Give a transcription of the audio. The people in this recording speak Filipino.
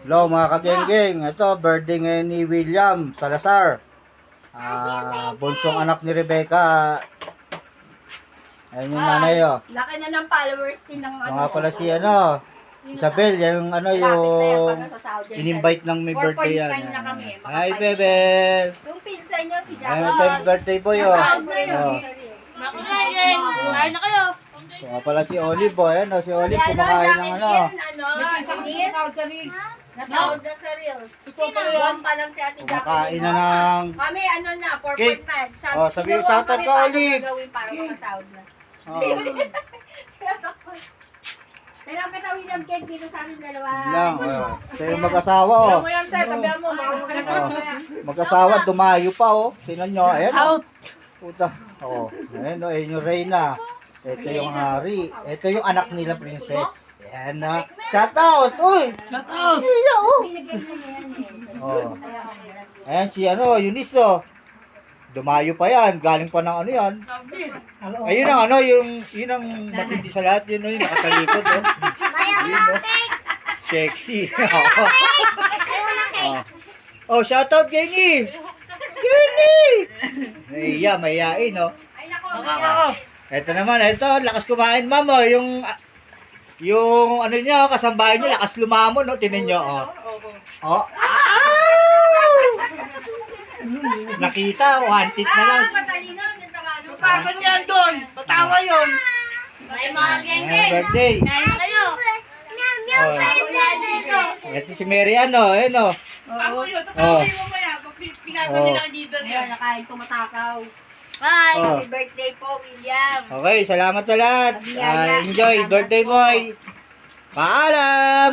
Hello mga kagenggeng. Ito, birthday ngayon ni William Salazar. Bunsong anak ni Rebecca. Ayun yung nanay, oh. Laki na ng followers din ng Ito nga pala si Isabel, yung yung in-invite ng may birthday yan. 4.9 na kami. Hi, Bebel. Yung pinsan nyo, si Ayun, Jack. ito yung birthday boy, oh. Kain na kayo. Ito nga pala si Olive, oh. Ayan, oh, si Olive kumakain ng Nasahod na sa Reels. Buwan pa lang si Ate Jack. kumakain na ng Kami, na, 4.9. Cake. Oh, sabihin, sinuwang shoutout kami ka, paano Olive. gagawin para makasahod na. Oh. Pero ang katawin ng cake dito sa ating dalawa. Lang, oh. Ito yung mag-asawa, oh. Oh. Mag-asawa, dumayo pa, oh. Tingnan nyo, ayan, oh. Puta. Oh, ayan, oh. Ayan yung Reyna. Ito yung Hari. Ito yung anak nila, Princess. Ayan, oh. Shout out! Uy! Shout out! Iya, oh. Pinagay na niya yan eh. Oh. Ayan si Eunice, oh. Dumayo pa yan. Galing pa ng ano yan. Ayun ang yun ang matindi sa lahat. Yun, yung nakatalikod, oh. Yun, oh. Sexy. Oh. Oh, shout out, Jenny! Jenny! Mahihain, oh. Ay nako. Ito naman, lakas kumain, ma'am, oh. Yung ano niya, kasambahay niya, lakas lumamon, no? Tinan niyo, oh. Oh. Nakita, wanted na lang. Matalino. Papan yan doon. Patawa yun. May mga Ayan, birthday. Kain na kayo. Oh. Ito si Mary, ayan, oh. Ako yun. Oh. Tatawa yun mamaya. Pinasa nila kay Dito Ayan, niya. nakain tumatakaw. Bye! Oh. Happy birthday po, William. Okay, salamat sa lahat. Enjoy, birthday boy. Paalam!